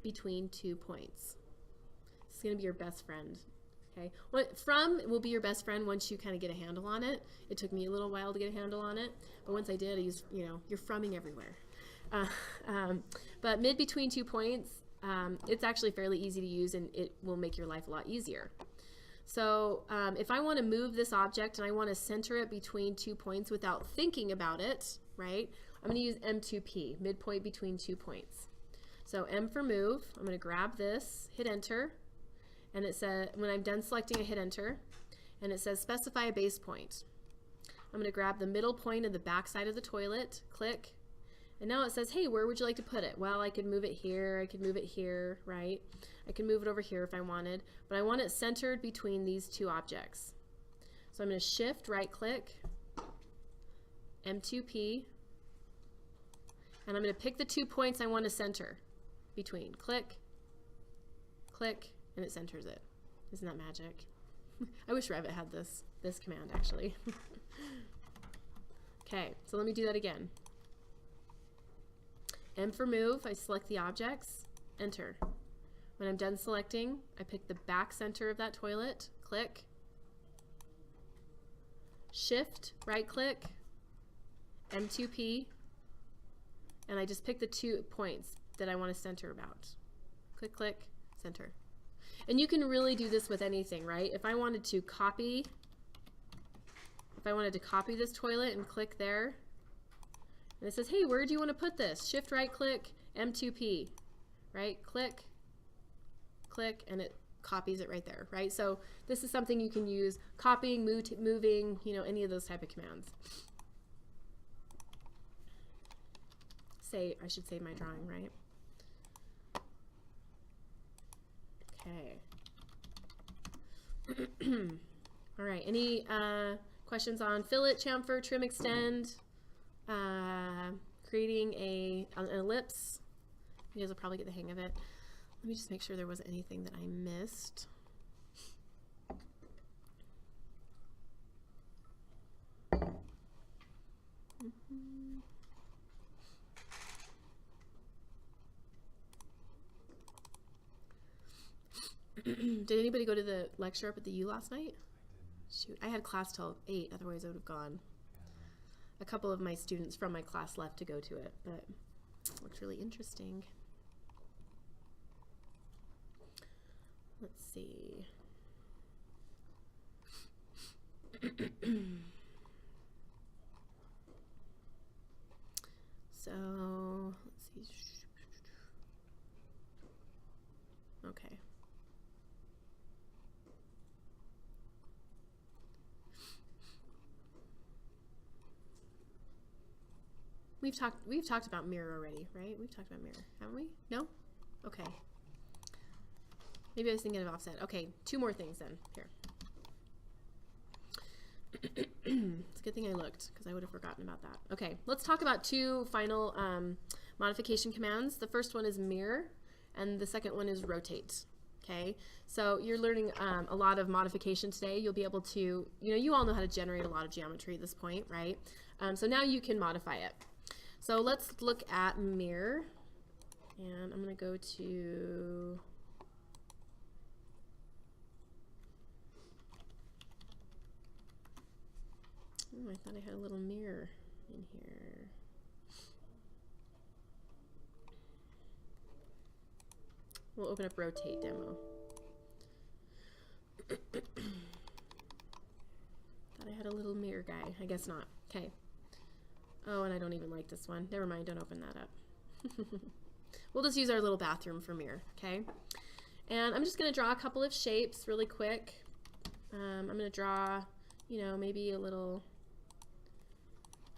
between 2 points. It's gonna be your best friend, okay? From will be your best friend once you kind of get a handle on it. It took me a little while to get a handle on it, but once I did, I used, you're frumming everywhere. But mid between 2 points, it's actually fairly easy to use, and it will make your life a lot easier. So if I want to move this object and I want to center it between 2 points without thinking about it, right, I'm going to use M2P, midpoint between 2 points. So M for move, I'm going to grab this, hit enter, and it says, when I'm done selecting, I hit enter, and it says specify a base point. I'm going to grab the middle point of the back side of the toilet, click, and now it says, hey, where would you like to put it? Well, I could move it here, I could move it here, right? I can move it over here if I wanted, but I want it centered between these two objects. So I'm going to shift right click, M2P, and I'm going to pick the 2 points I want to center between. Click, click, and it centers it. Isn't that magic? I wish Revit had this command actually. Okay, so let me do that again. M for move, I select the objects, enter. When I'm done selecting, I pick the back center of that toilet, click, shift, right click, M2P, and I just pick the 2 points that I want to center about. Click, click, center. And you can really do this with anything, right? If I wanted to copy this toilet and click there, and it says, hey, where do you want to put this? Shift right click, M2P, right? Click, click, and it copies it right there, right? So this is something you can use, copying, moving, any of those type of commands. I should save my drawing, right? Okay. All right, any questions on fillet, chamfer, trim, extend? Creating an ellipse. You guys will probably get the hang of it. Let me just make sure there wasn't anything that I missed. Did anybody go to the lecture up at the U last night? Shoot, I had class till 8, otherwise I would have gone. A couple of my students from my class left to go to it, but it looked really interesting. Let's see. So, let's see. Okay. We've talked about mirror already, right? We've talked about mirror, haven't we? No? Okay. Maybe I was thinking of offset. Okay, 2 more things then. Here. It's a good thing I looked because I would have forgotten about that. Okay, let's talk about two final modification commands. The first one is mirror, and the second one is rotate. Okay, so you're learning a lot of modification today. You'll be able to, you all know how to generate a lot of geometry at this point, right? So now you can modify it. So let's look at mirror, and I'm going to go to I thought I had a little mirror in here. We'll open up rotate demo. Thought I had a little mirror guy. I guess not. Okay. Oh, and I don't even like this one. Never mind, don't open that up. We'll just use our little bathroom for mirror, okay? And I'm just going to draw a couple of shapes really quick. I'm going to draw, maybe a little,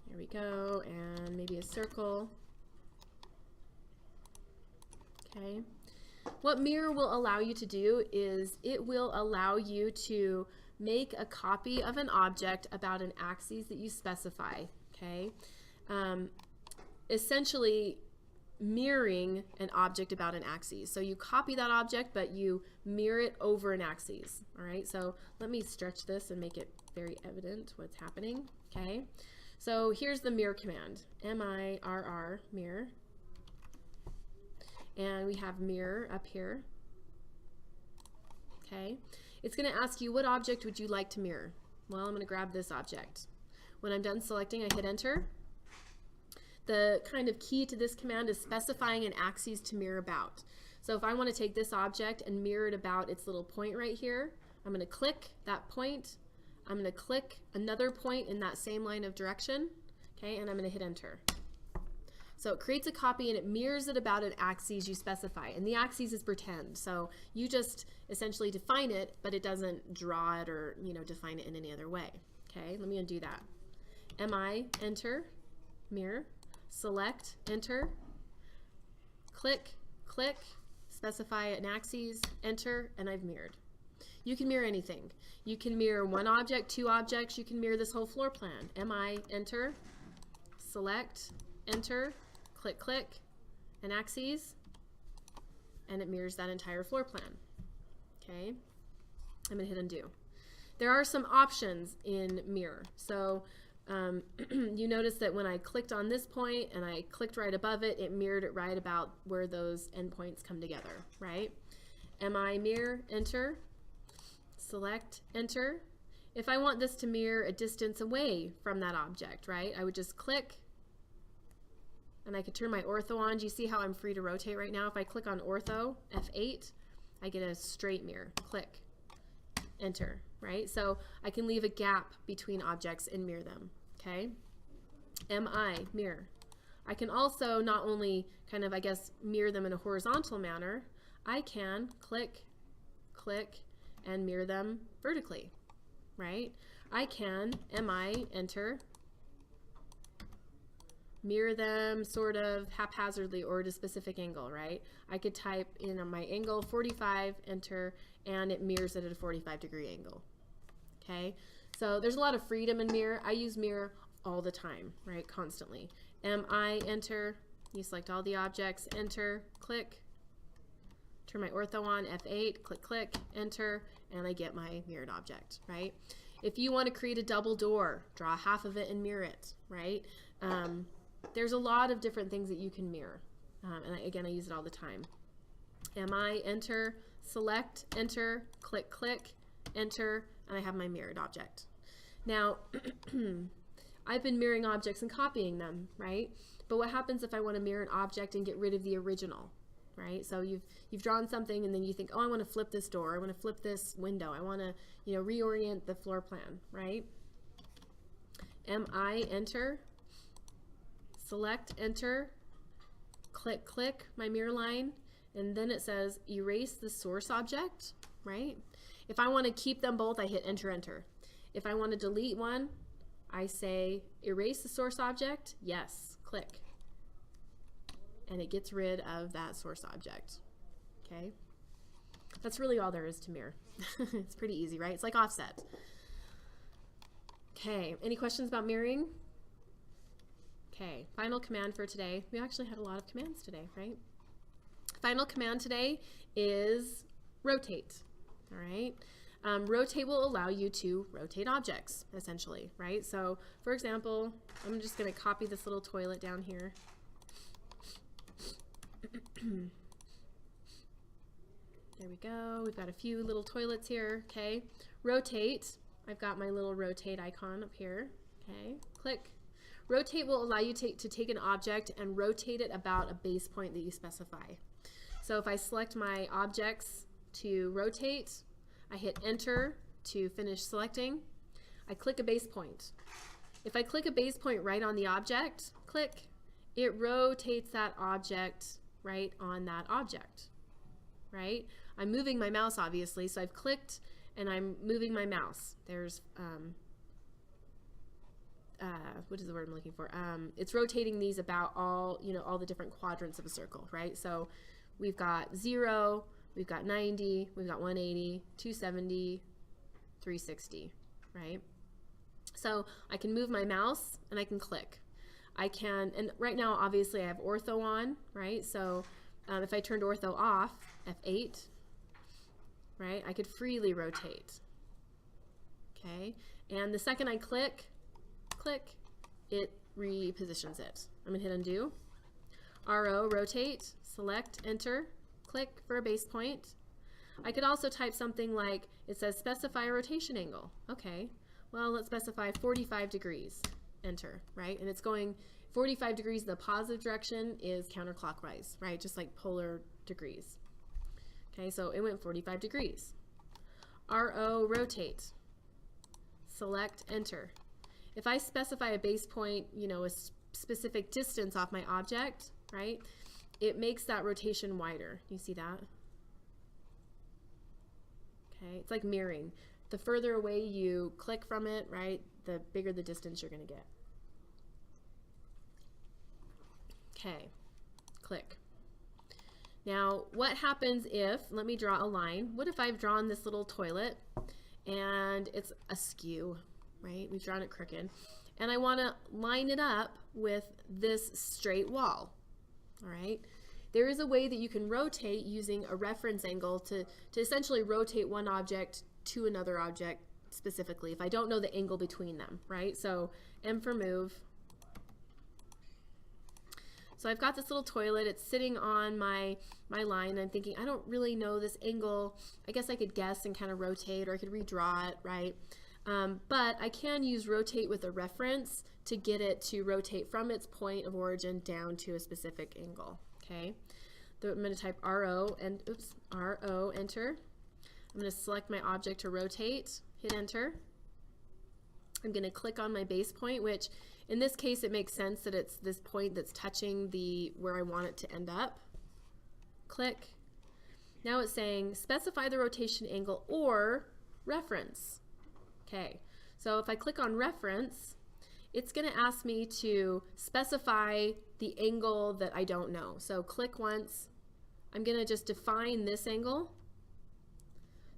there we go, and maybe a circle. Okay. What mirror will allow you to do is it will allow you to make a copy of an object about an axis that you specify, okay? Essentially mirroring an object about an axis. So you copy that object, but you mirror it over an axis, all right? So let me stretch this and make it very evident what's happening, okay? So here's the mirror command, M-I-R-R, mirror. And we have mirror up here, okay? It's going to ask you, what object would you like to mirror? Well, I'm going to grab this object. When I'm done selecting, I hit enter. The kind of key to this command is specifying an axis to mirror about. So if I want to take this object and mirror it about its little point right here, I'm going to click that point. I'm going to click another point in that same line of direction, okay, and I'm going to hit enter. So it creates a copy and it mirrors it about an axis you specify. And the axis is pretend. So you just essentially define it, but it doesn't draw it or define it in any other way. Okay, let me undo that. MI, enter, mirror, select, enter, click, click, specify an axis, enter, and I've mirrored. You can mirror anything. You can mirror one object, two objects. You can mirror this whole floor plan. MI, enter, select, enter, click, click, an axis, and it mirrors that entire floor plan. Okay, I'm going to hit undo. There are some options in mirror. So you notice that when I clicked on this point and I clicked right above it, it mirrored it right about where those endpoints come together, right? MI mirror, enter, select, enter. If I want this to mirror a distance away from that object, right, I would just click, and I could turn my ortho on. Do you see how I'm free to rotate right now? If I click on ortho, F8, I get a straight mirror. Click, enter, right? So I can leave a gap between objects and mirror them, okay? MI, mirror. I can also not only kind of, mirror them in a horizontal manner, I can click, click, and mirror them vertically, right? I can, MI, enter, mirror them sort of haphazardly or at a specific angle, right? I could type in on my angle 45, enter, and it mirrors it at a 45-degree angle, okay? So there's a lot of freedom in mirror. I use mirror all the time, right, constantly. MI, enter, you select all the objects, enter, click, turn my ortho on, F8, click, click, enter, and I get my mirrored object, right? If you want to create a double door, draw half of it and mirror it, right? There's a lot of different things that you can mirror. And again, I use it all the time. MI, enter, select, enter, click, click, enter, and I have my mirrored object. Now, I've been mirroring objects and copying them, right? But what happens if I want to mirror an object and get rid of the original, right? So you've drawn something and then you think, oh, I want to flip this door, I want to flip this window, I want to reorient the floor plan, right? MI, enter, select, enter, click, click, my mirror line, and then it says erase the source object, right? If I want to keep them both, I hit enter, enter. If I want to delete one, I say erase the source object, yes, click, and it gets rid of that source object, okay? That's really all there is to mirror. It's pretty easy, right? It's like offset. Okay, any questions about mirroring? Okay, final command for today. We actually had a lot of commands today, right? Final command today is rotate, all right? Rotate will allow you to rotate objects, essentially, right? So, for example, I'm just going to copy this little toilet down here. There we go. We've got a few little toilets here, okay? Rotate. I've got my little rotate icon up here, okay? Click. Rotate will allow you to take an object and rotate it about a base point that you specify. So if I select my objects to rotate, I hit enter to finish selecting. I click a base point. If I click a base point right on the object, click, it rotates that object right on that object, right? I'm moving my mouse obviously, so I've clicked and I'm moving my mouse. There's, what is the word I'm looking for? It's rotating these about all the different quadrants of a circle, right? So we've got 0, we've got 90, we've got 180, 270, 360, right? So I can move my mouse and I can click. I can, and right now obviously I have ortho on, right? So if I turned ortho off, F8, right, I could freely rotate, okay? And the second I click, it repositions it. I'm gonna hit undo. RO, rotate, select, enter, click for a base point. I could also type something like, it says specify a rotation angle. Okay, well, let's specify 45 degrees, enter, right? And it's going 45 degrees, the positive direction is counterclockwise, right? Just like polar degrees. Okay, so it went 45 degrees. RO, rotate, select, enter. If I specify a base point, a specific distance off my object, right, it makes that rotation wider. You see that? Okay, it's like mirroring. The further away you click from it, right, the bigger the distance you're going to get. Okay, click. Now, what happens if, let me draw a line. What if I've drawn this little toilet and it's askew, right? We've drawn it crooked. And I want to line it up with this straight wall, all right? There is a way that you can rotate using a reference angle to essentially rotate one object to another object specifically, if I don't know the angle between them, right? So M for move. So I've got this little toilet, it's sitting on my line. I'm thinking, I don't really know this angle. I guess I could guess and kind of rotate, or I could redraw it, right? But I can use rotate with a reference to get it to rotate from its point of origin down to a specific angle, okay? So I'm going to type RO, and oops, RO, enter. I'm going to select my object to rotate, hit enter. I'm going to click on my base point, which in this case it makes sense that it's this point that's touching where I want it to end up. Click. Now it's saying specify the rotation angle or reference. Okay, so if I click on reference, it's going to ask me to specify the angle that I don't know. So click once. I'm going to just define this angle.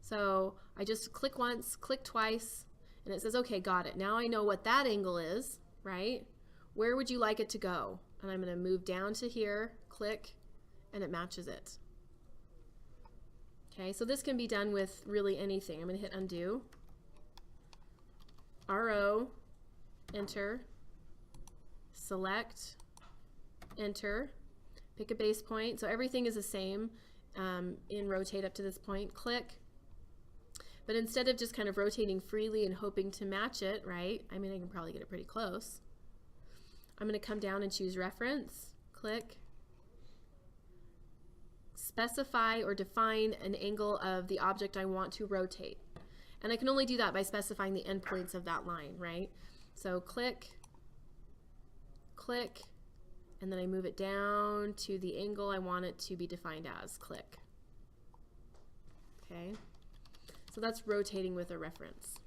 So I just click once, click twice, and it says, okay, got it. Now I know what that angle is, right? Where would you like it to go? And I'm going to move down to here, click, and it matches it. Okay, so this can be done with really anything. I'm going to hit undo. RO, enter, select, enter, pick a base point. So everything is the same in rotate up to this point, click. But instead of just kind of rotating freely and hoping to match it, right? I mean, I can probably get it pretty close. I'm going to come down and choose reference, click, specify or define an angle of the object I want to rotate. And I can only do that by specifying the endpoints of that line, right? So click, click, and then I move it down to the angle I want it to be defined as, click. Okay, so that's rotating with a reference.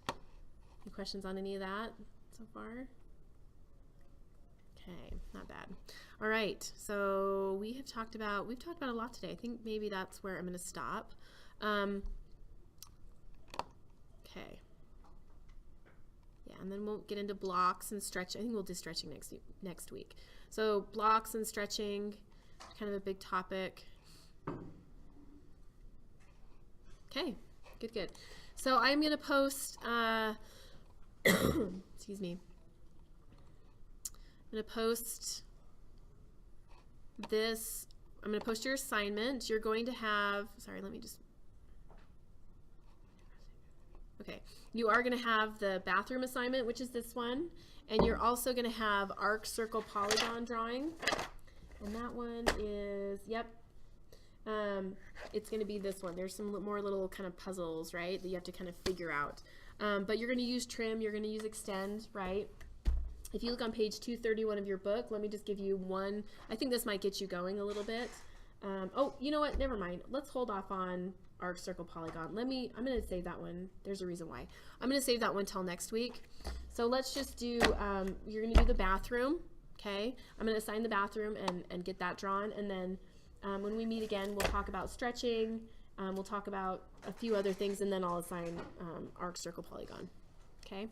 Any questions on any of that so far? Okay, not bad. All right, so we've talked about a lot today. I think maybe that's where I'm going to stop. Okay. and then we'll get into blocks and stretch. I think we'll do stretching next week. So blocks and stretching, kind of a big topic. Okay, good. So I'm going to post, excuse me, I'm going to post this, I'm going to post your assignment. You're going to have, sorry, let me just, okay, you are going to have the bathroom assignment, which is this one, and you're also going to have arc, circle, polygon drawing, and that one is, yep, it's going to be this one. There's some more little kind of puzzles, right, that you have to kind of figure out. But you're going to use trim, you're going to use extend, right? If you look on page 231 of your book, let me just give you one. I think this might get you going a little bit. Oh, you know what? Never mind. Let's hold off on arc, circle, polygon. I'm going to save that one. There's a reason why. I'm going to save that one till next week. So let's just do, you're going to do the bathroom, okay? I'm going to assign the bathroom and get that drawn, and then when we meet again, we'll talk about stretching, we'll talk about a few other things, and then I'll assign arc, circle, polygon, okay?